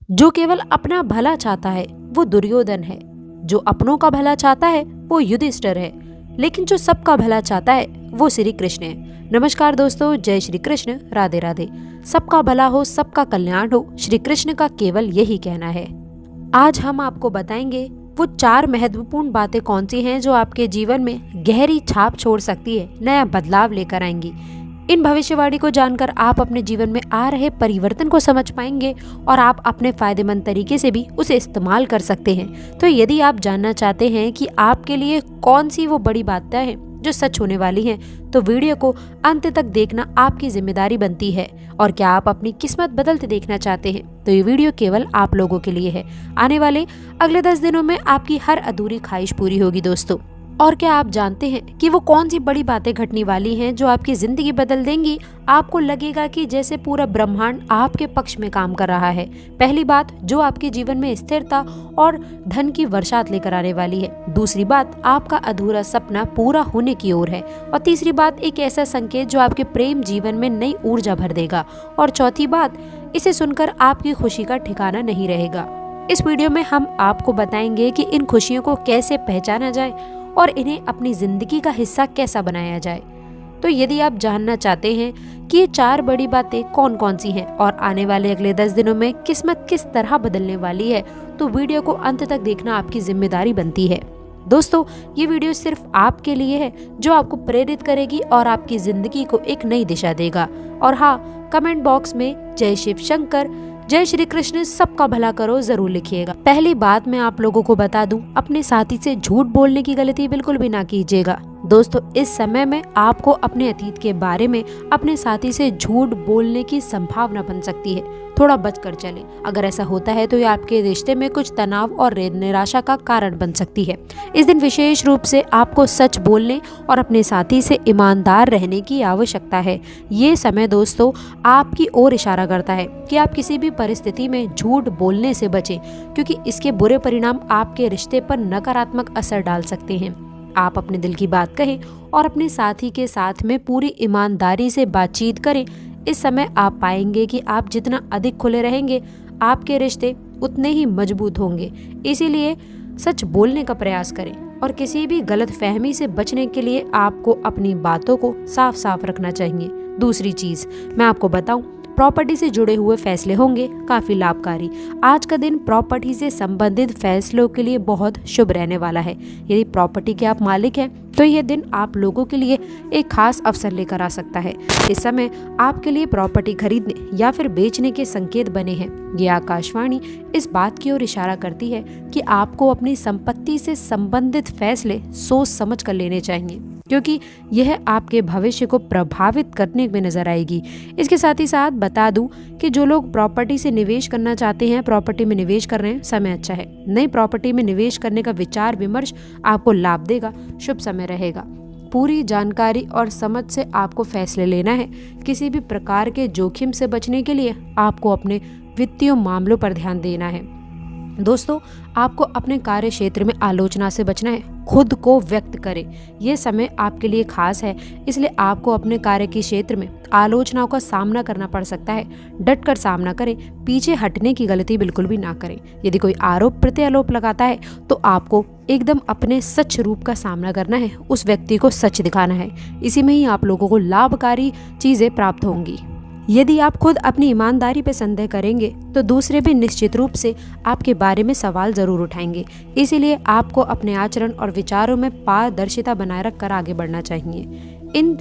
जो केवल अपना भला चाहता है वो दुर्योधन है, जो अपनों का भला चाहता है वो युधिष्ठिर है, लेकिन जो सबका भला चाहता है वो श्री कृष्ण है। नमस्कार दोस्तों, जय श्री कृष्ण, राधे राधे। सबका भला हो, सबका कल्याण हो, श्री कृष्ण का केवल यही कहना है। आज हम आपको बताएंगे वो 4 महत्वपूर्ण बातें कौन सी हैं जो आपके जीवन में गहरी छाप छोड़ सकती है, नया बदलाव लेकर आएंगी। इन भविष्यवाणी को जानकर आप अपने जीवन में आ रहे परिवर्तन को समझ पाएंगे और आप अपने फायदेमंद तरीके से भी उसे इस्तेमाल कर सकते हैं। तो यदि आप जानना चाहते हैं कि आपके लिए कौन सी वो बड़ी बातें हैं जो सच होने वाली हैं, तो वीडियो को अंत तक देखना आपकी जिम्मेदारी बनती है। और क्या आप अपनी किस्मत बदलते देखना चाहते हैं तो ये वीडियो केवल आप लोगों के लिए है। आने वाले अगले 10 दिनों में आपकी हर अधूरी ख्वाहिश पूरी होगी दोस्तों। और क्या आप जानते हैं कि वो कौन सी बड़ी बातें घटने वाली हैं जो आपकी जिंदगी बदल देंगी। आपको लगेगा कि जैसे पूरा ब्रह्मांड आपके पक्ष में काम कर रहा है। पहली बात, जो आपके जीवन में स्थिरता और धन की वर्षात लेकर आने वाली है। दूसरी बात, आपका अधूरा सपना पूरा होने की ओर है। और तीसरी बात, एक ऐसा संकेत जो आपके प्रेम जीवन में नई ऊर्जा भर देगा। और चौथी बात, इसे सुनकर आपकी खुशी का ठिकाना नहीं रहेगा। इस वीडियो में हम आपको बताएंगे कि इन खुशियों को कैसे पहचाना जाए और इन्हें अपनी जिंदगी का हिस्सा कैसा बनाया जाए। तो यदि आप जानना चाहते हैं कि ये 4 बड़ी बातें कौन कौन सी हैं और आने वाले अगले 10 दिनों में किस्मत किस तरह बदलने वाली है, तो वीडियो को अंत तक देखना आपकी जिम्मेदारी बनती है। दोस्तों, ये वीडियो सिर्फ आपके लिए है जो आपको प्रेरित करेगी और आपकी जिंदगी को एक नई दिशा देगा। और हाँ, कमेंट बॉक्स में जय शिव शंकर, जय श्री कृष्ण, सबका भला करो जरूर लिखिएगा। पहली बात मैं आप लोगों को बता दूं, अपने साथी से झूठ बोलने की गलती बिल्कुल भी ना कीजिएगा। दोस्तों, इस समय में आपको अपने अतीत के बारे में अपने साथी से झूठ बोलने की संभावना बन सकती है। थोड़ा बचकर चलें। अगर ऐसा होता है तो ये आपके रिश्ते में कुछ तनाव और निराशा का कारण बन सकती है। इस दिन विशेष रूप से आपको सच बोलने और अपने साथी से ईमानदार रहने की आवश्यकता है। ये समय दोस्तों आपकी ओर इशारा करता है कि आप किसी भी परिस्थिति में झूठ बोलने से बचें, क्योंकि इसके बुरे परिणाम आपके रिश्ते पर नकारात्मक असर डाल सकते हैं। आप अपने दिल की बात कहें और अपने साथी के साथ में पूरी ईमानदारी से बातचीत करें। इस समय आप पाएंगे कि आप जितना अधिक खुले रहेंगे, आपके रिश्ते उतने ही मजबूत होंगे। इसीलिए सच बोलने का प्रयास करें और किसी भी गलतफहमी से बचने के लिए आपको अपनी बातों को साफ साफ रखना चाहिए। दूसरी चीज मैं आपको बताऊं, प्रॉपर्टी से जुड़े हुए फैसले होंगे काफी लाभकारी। आज का दिन प्रॉपर्टी से संबंधित फैसलों के लिए बहुत शुभ रहने वाला है। यदि प्रॉपर्टी के आप मालिक हैं तो यह दिन आप लोगों के लिए एक खास अवसर लेकर आ सकता है। इस समय आपके लिए प्रॉपर्टी खरीदने या फिर बेचने के संकेत बने हैं। ये आकाशवाणी इस बात की ओर इशारा करती है कि आपको अपनी संपत्ति से संबंधित फैसले सोच समझ कर लेने चाहिए, क्योंकि यह आपके भविष्य को प्रभावित करने में नजर आएगी। इसके साथ ही साथ बता दूं कि जो लोग प्रॉपर्टी से निवेश करना चाहते हैं, प्रॉपर्टी में निवेश कर रहे हैं, समय अच्छा है। नई प्रॉपर्टी में निवेश करने का विचार विमर्श आपको लाभ देगा, शुभ समय रहेगा। पूरी जानकारी और समझ से आपको फैसले लेना है। किसी भी प्रकार के जोखिम से बचने के लिए आपको अपने वित्तीय मामलों पर ध्यान देना है। दोस्तों, आपको अपने कार्य क्षेत्र में आलोचना से बचना है। खुद को व्यक्त करें। ये समय आपके लिए खास है, इसलिए आपको अपने कार्य के क्षेत्र में आलोचनाओं का सामना करना पड़ सकता है। डट कर सामना करें, पीछे हटने की गलती बिल्कुल भी ना करें। यदि कोई आरोप प्रत्यारोप लगाता है तो आपको एकदम अपने सच रूप का सामना करना है, उस व्यक्ति को सच दिखाना है। इसी में ही आप लोगों को लाभकारी चीजें प्राप्त होंगी। यदि आप खुद अपनी ईमानदारी पर संदेह करेंगे तो दूसरे भी निश्चित रूप से आपके बारे में सवाल जरूर उठाएंगे। इसीलिए आपको अपने आचरण और विचारों में पारदर्शिता बनाए रखकर आगे बढ़ना चाहिए। इन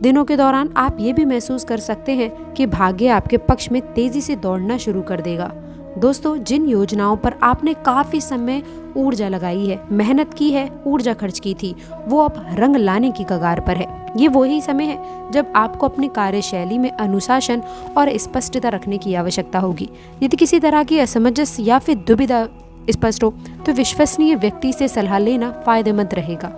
दिनों के दौरान आप ये भी महसूस कर सकते हैं कि भाग्य आपके पक्ष में तेजी से दौड़ना शुरू कर देगा। दोस्तों, जिन योजनाओं पर आपने काफी समय ऊर्जा लगाई है, मेहनत की है, ऊर्जा खर्च की थी, वो अब रंग लाने की कगार पर है। ये वही समय है जब आपको अपनी कार्यशैली में अनुशासन और स्पष्टता रखने की आवश्यकता होगी। यदि किसी तरह की असमंजस या फिर दुविधा स्पष्ट हो तो विश्वसनीय व्यक्ति से सलाह लेना फायदेमंद रहेगा।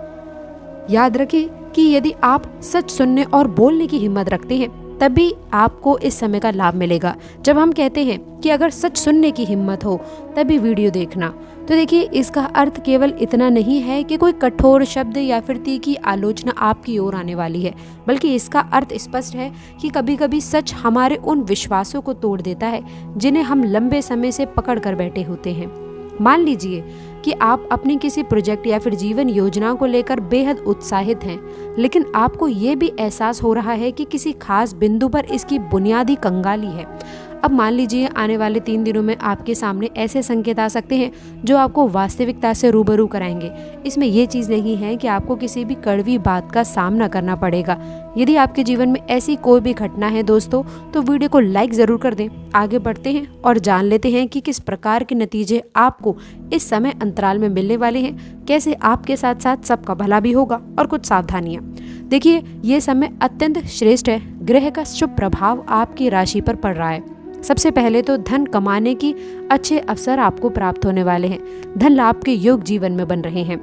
याद रखें कि यदि आप सच सुनने और बोलने की हिम्मत रखते हैं तभी आपको इस समय का लाभ मिलेगा। जब हम कहते हैं कि अगर सच सुनने की हिम्मत हो तभी वीडियो देखना, तो देखिए इसका अर्थ केवल इतना नहीं है कि कोई कठोर शब्द या फिर तीखी आलोचना आपकी ओर आने वाली है, बल्कि इसका अर्थ स्पष्ट है कि कभी कभी सच हमारे उन विश्वासों को तोड़ देता है जिन्हें हम लंबे समय से पकड़ कर बैठे होते हैं। मान लीजिए कि आप अपनी किसी प्रोजेक्ट या फिर जीवन योजना को लेकर बेहद उत्साहित हैं, लेकिन आपको ये भी एहसास हो रहा है कि किसी खास बिंदु पर इसकी बुनियादी कंगाली है। अब मान लीजिए आने वाले 3 दिनों में आपके सामने ऐसे संकेत आ सकते हैं जो आपको वास्तविकता से रूबरू कराएंगे। इसमें यह चीज़ नहीं है कि आपको किसी भी कड़वी बात का सामना करना पड़ेगा। यदि आपके जीवन में ऐसी कोई भी घटना है दोस्तों, तो वीडियो को लाइक ज़रूर कर दें। आगे बढ़ते हैं और जान लेते हैं कि किस प्रकार के नतीजे आपको इस समय अंतराल में मिलने वाले हैं, कैसे आपके साथ साथ सबका भला भी होगा और कुछ सावधानियाँ। देखिए ये समय अत्यंत श्रेष्ठ है। ग्रह का शुभ प्रभाव आपकी राशि पर पड़ रहा है। सबसे पहले तो धन कमाने की अच्छे अवसर आपको प्राप्त होने वाले हैं। धन लाभ के योग जीवन में बन रहे हैं।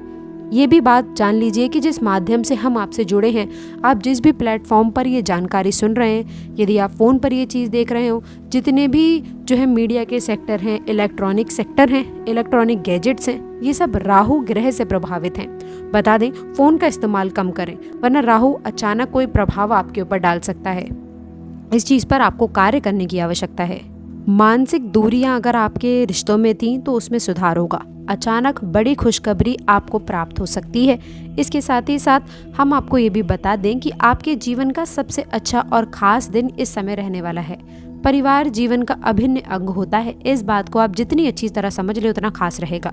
ये भी बात जान लीजिए कि जिस माध्यम से हम आपसे जुड़े हैं, आप जिस भी प्लेटफॉर्म पर ये जानकारी सुन रहे हैं, यदि आप फ़ोन पर ये चीज़ देख रहे हो, जितने भी जो है मीडिया के सेक्टर हैं, इलेक्ट्रॉनिक सेक्टर हैं, इलेक्ट्रॉनिक गैजेट्स हैं, ये सब राहु ग्रह से प्रभावित हैं। बता दें फ़ोन का इस्तेमाल कम करें, वरना राहु अचानक कोई प्रभाव आपके ऊपर डाल सकता है। इस चीज़ पर आपको कार्य करने की आवश्यकता है। मानसिक दूरियां अगर आपके रिश्तों में थीं तो उसमें सुधार होगा। अचानक बड़ी खुशखबरी आपको प्राप्त हो सकती है। इसके साथ ही साथ हम आपको ये भी बता दें कि आपके जीवन का सबसे अच्छा और ख़ास दिन इस समय रहने वाला है। परिवार जीवन का अभिन्न अंग होता है। इस बात को आप जितनी अच्छी तरह समझ ले उतना खास रहेगा।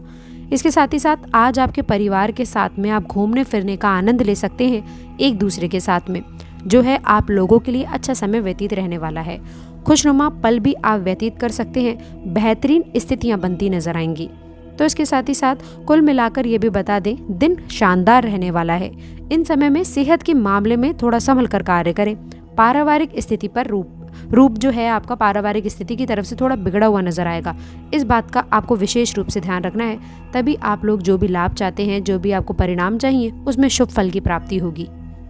इसके साथ ही साथ आज आपके परिवार के साथ में आप घूमने फिरने का आनंद ले सकते हैं। एक दूसरे के साथ में जो है आप लोगों के लिए अच्छा समय व्यतीत रहने वाला है। खुशनुमा पल भी आप व्यतीत कर सकते हैं। बेहतरीन स्थितियां बनती नजर आएंगी। तो इसके साथ ही साथ कुल मिलाकर ये भी बता दें दिन शानदार रहने वाला है। इन समय में सेहत के मामले में थोड़ा संभल कर कार्य करें। पारिवारिक स्थिति पर रूप जो है आपका पारिवारिक स्थिति की तरफ से थोड़ा बिगड़ा हुआ नजर आएगा। इस बात का आपको विशेष रूप से ध्यान रखना है, तभी आप लोग जो भी लाभ चाहते हैं, जो भी आपको परिणाम चाहिए, उसमें शुभ फल की प्राप्ति होगी।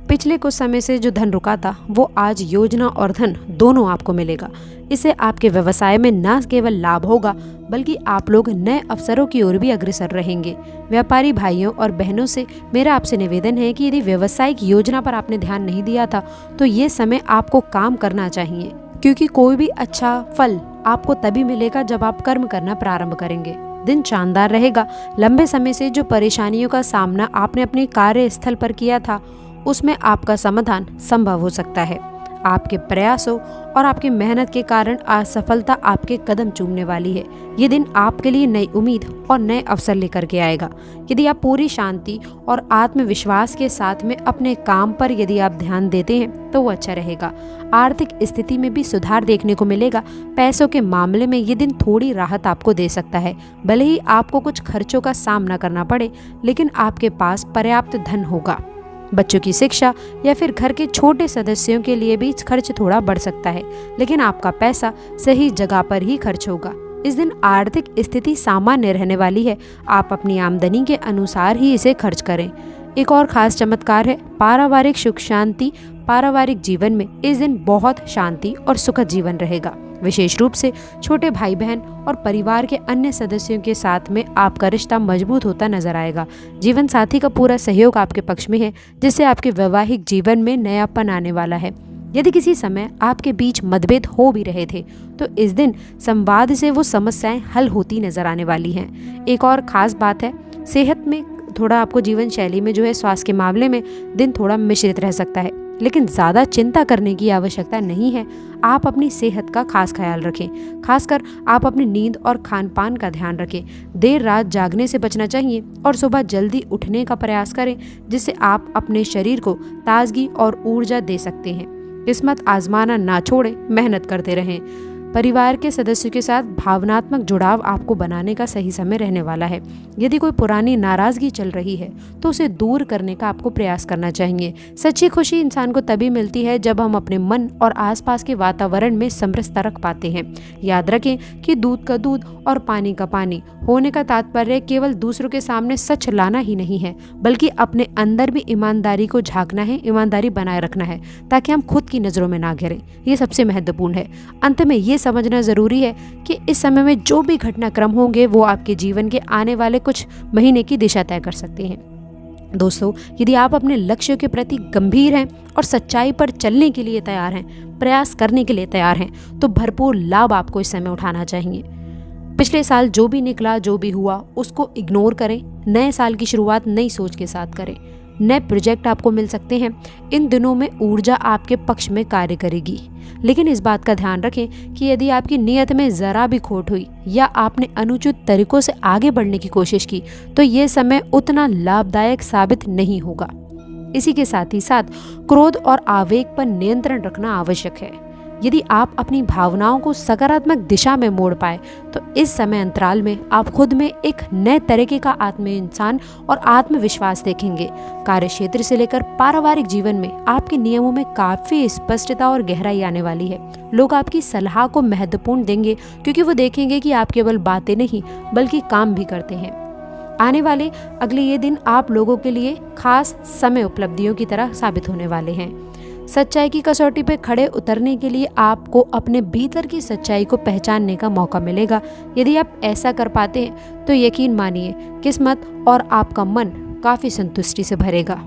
पिछले कुछ समय से जो धन रुका था वो आज योजना और धन दोनों आपको मिलेगा। इससे आपके व्यवसाय में न केवल लाभ होगा बल्कि आप लोग नए अवसरों की ओर भी अग्रसर रहेंगे। व्यापारी भाइयों और बहनों से मेरा आपसे निवेदन है कि यदि व्यावसायिक योजना पर आपने ध्यान नहीं दिया था तो ये समय आपको काम करना चाहिए, क्योंकि कोई भी अच्छा फल आपको तभी मिलेगा जब आप कर्म करना प्रारंभ करेंगे। दिन शानदार रहेगा। लंबे समय से जो परेशानियों का सामना आपने अपने कार्यस्थल पर किया था उसमें आपका समाधान संभव हो सकता है। आपके प्रयासों और आपकी मेहनत के कारण असफलता आपके कदम चूमने वाली है। ये दिन आपके लिए नई उम्मीद और नए अवसर लेकर के आएगा। यदि आप पूरी शांति और आत्मविश्वास के साथ में अपने काम पर यदि आप ध्यान देते हैं तो वो अच्छा रहेगा। आर्थिक स्थिति में भी सुधार देखने को मिलेगा। पैसों के मामले में ये दिन थोड़ी राहत आपको दे सकता है। भले ही आपको कुछ खर्चों का सामना करना पड़े, लेकिन आपके पास पर्याप्त धन होगा। बच्चों की शिक्षा या फिर घर के छोटे सदस्यों के लिए भी खर्च थोड़ा बढ़ सकता है, लेकिन आपका पैसा सही जगह पर ही खर्च होगा। इस दिन आर्थिक स्थिति सामान्य रहने वाली है। आप अपनी आमदनी के अनुसार ही इसे खर्च करें। एक और खास चमत्कार है पारिवारिक सुख शांति। पारिवारिक जीवन में इस दिन बहुत शांति और सुखद जीवन रहेगा। विशेष रूप से छोटे भाई बहन और परिवार के अन्य सदस्यों के साथ में आपका रिश्ता मजबूत होता नजर आएगा। जीवन साथी का पूरा सहयोग आपके पक्ष में है, जिससे आपके वैवाहिक जीवन में नयापन आने वाला है। यदि किसी समय आपके बीच मतभेद हो भी रहे थे तो इस दिन संवाद से वो समस्याएं हल होती नजर आने वाली हैं। एक और खास बात है सेहत में थोड़ा आपको जीवन शैली में जो है स्वास्थ्य के मामले में दिन थोड़ा मिश्रित रह सकता है, लेकिन ज़्यादा चिंता करने की आवश्यकता नहीं है। आप अपनी सेहत का खास ख्याल रखें। खासकर आप अपनी नींद और खान पान का ध्यान रखें। देर रात जागने से बचना चाहिए और सुबह जल्दी उठने का प्रयास करें, जिससे आप अपने शरीर को ताजगी और ऊर्जा दे सकते हैं। किस्मत आजमाना ना छोड़ें, मेहनत करते रहें। परिवार के सदस्यों के साथ भावनात्मक जुड़ाव आपको बनाने का सही समय रहने वाला है। यदि कोई पुरानी नाराजगी चल रही है तो उसे दूर करने का आपको प्रयास करना चाहिए। सच्ची खुशी इंसान को तभी मिलती है जब हम अपने मन और आसपास के वातावरण में समरसता रख पाते हैं। याद रखें कि दूध का दूध और पानी का पानी होने का तात्पर्य केवल दूसरों के सामने सच लाना ही नहीं है, बल्कि अपने अंदर भी ईमानदारी को झांकना है, ईमानदारी बनाए रखना है, ताकि हम खुद की नज़रों में ना गिरें। ये सबसे महत्वपूर्ण है। अंत में ये समझना ज़रूरी है कि इस समय में जो भी घटनाक्रम होंगे वो आपके जीवन के आने वाले कुछ महीने की दिशा तय कर सकते हैं। दोस्तों, यदि आप अपने लक्ष्य के प्रति गंभीर हैं और सच्चाई पर चलने के लिए तैयार हैं, प्रयास करने के लिए तैयार हैं, तो भरपूर लाभ आपको इस समय उठाना चाहिए। पिछले साल जो भी निकला, जो भी हुआ, उसको इग्नोर करें। नए साल की शुरुआत नई सोच के साथ करें। नए प्रोजेक्ट आपको मिल सकते हैं। इन दिनों में ऊर्जा आपके पक्ष में कार्य करेगी, लेकिन इस बात का ध्यान रखें कि यदि आपकी नीयत में ज़रा भी खोट हुई या आपने अनुचित तरीकों से आगे बढ़ने की कोशिश की तो ये समय उतना लाभदायक साबित नहीं होगा। इसी के साथ ही साथ क्रोध और आवेग पर नियंत्रण रखना आवश्यक है। यदि आप अपनी भावनाओं को सकारात्मक दिशा में मोड़ पाए तो इस समय अंतराल में आप खुद में एक नए तरीके का आत्म इंसान और आत्मविश्वास देखेंगे। कार्य क्षेत्र से लेकर पारिवारिक जीवन में आपके नियमों में काफी स्पष्टता और गहराई आने वाली है। लोग आपकी सलाह को महत्वपूर्ण देंगे क्योंकि वो देखेंगे कि आप केवल बातें नहीं बल्कि काम भी करते हैं। आने वाले अगले ये दिन आप लोगों के लिए खास समय उपलब्धियों की तरह साबित होने वाले हैं। सच्चाई की कसौटी पे खड़े उतरने के लिए आपको अपने भीतर की सच्चाई को पहचानने का मौका मिलेगा। यदि आप ऐसा कर पाते हैं तो यकीन मानिए किस्मत और आपका मन काफ़ी संतुष्टि से भरेगा।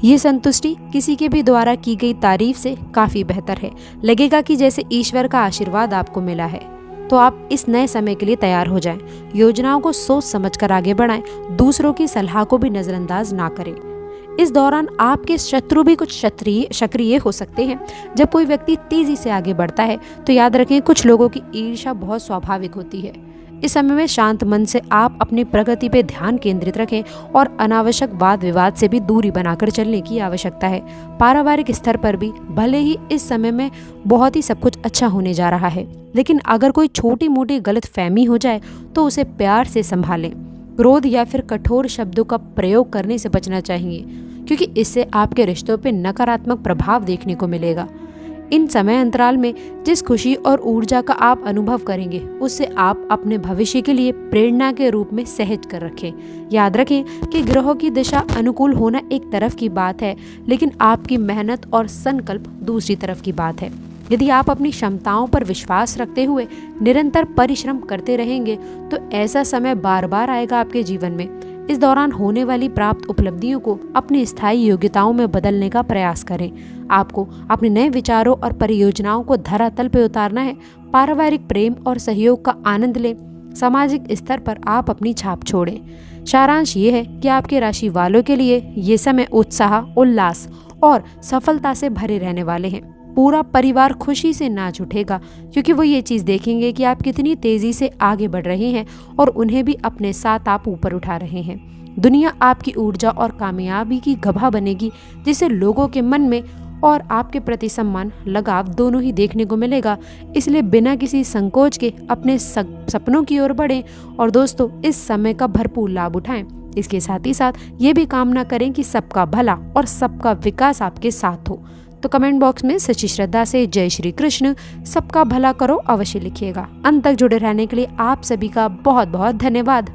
ये संतुष्टि किसी के भी द्वारा की गई तारीफ से काफ़ी बेहतर है। लगेगा कि जैसे ईश्वर का आशीर्वाद आपको मिला है। तो आप इस नए समय के लिए तैयार हो जाएं। योजनाओं को सोच समझकर आगे बढ़ाएं। दूसरों की सलाह को भी नज़रअंदाज ना करें। इस दौरान आपके शत्रु भी कुछ सक्रिय हो सकते हैं। जब कोई व्यक्ति तेजी से आगे बढ़ता है तो याद रखें कुछ लोगों की ईर्ष्या बहुत स्वाभाविक होती है। इस समय में शांत मन से आप अपनी प्रगति पे ध्यान केंद्रित रखें और अनावश्यक वाद विवाद से भी दूरी बनाकर चलने की आवश्यकता है। पारिवारिक स्तर पर भी भले ही इस समय में बहुत ही सब कुछ अच्छा होने जा रहा है, लेकिन अगर कोई छोटी मोटी गलतफहमी हो जाए तो उसे प्यार से संभालें। क्रोध या फिर कठोर शब्दों का प्रयोग करने से बचना चाहिए क्योंकि इससे आपके रिश्तों पर नकारात्मक प्रभाव देखने को मिलेगा। इन समय अंतराल में जिस खुशी और ऊर्जा का आप अनुभव करेंगे उससे आप अपने भविष्य के लिए प्रेरणा के रूप में सहज कर रखें। याद रखें कि ग्रहों की दिशा अनुकूल होना एक तरफ की बात है, लेकिन आपकी मेहनत और संकल्प दूसरी तरफ की बात है। यदि आप अपनी क्षमताओं पर विश्वास रखते हुए निरंतर परिश्रम करते रहेंगे तो ऐसा समय बार बार आएगा आपके जीवन में। इस दौरान होने वाली प्राप्त उपलब्धियों को अपनी स्थायी योग्यताओं में बदलने का प्रयास करें। आपको अपने नए विचारों और परियोजनाओं को धरातल पर उतारना है। पारिवारिक प्रेम और सहयोग का आनंद लें। सामाजिक स्तर पर आप अपनी छाप छोड़ें। सारांश ये है कि आपके राशि वालों के लिए ये समय उत्साह, उल्लास और सफलता से भरे रहने वाले हैं। पूरा परिवार खुशी से नाच उठेगा क्योंकि वो ये चीज़ देखेंगे कि आप कितनी तेज़ी से आगे बढ़ रहे हैं और उन्हें भी अपने साथ आप ऊपर उठा रहे हैं। दुनिया आपकी ऊर्जा और कामयाबी की गवाह बनेगी, जिससे लोगों के मन में और आपके प्रति सम्मान, लगाव दोनों ही देखने को मिलेगा। इसलिए बिना किसी संकोच के अपने सपनों की ओर बढ़ें और दोस्तों इस समय का भरपूर लाभ उठाएं। इसके साथ ही साथ ये भी कामना करें कि सबका भला और सबका विकास आपके साथ हो। तो कमेंट बॉक्स में सच्ची श्रद्धा से जय श्री कृष्ण सबका भला करो अवश्य लिखिएगा। अंत तक जुड़े रहने के लिए आप सभी का बहुत बहुत धन्यवाद।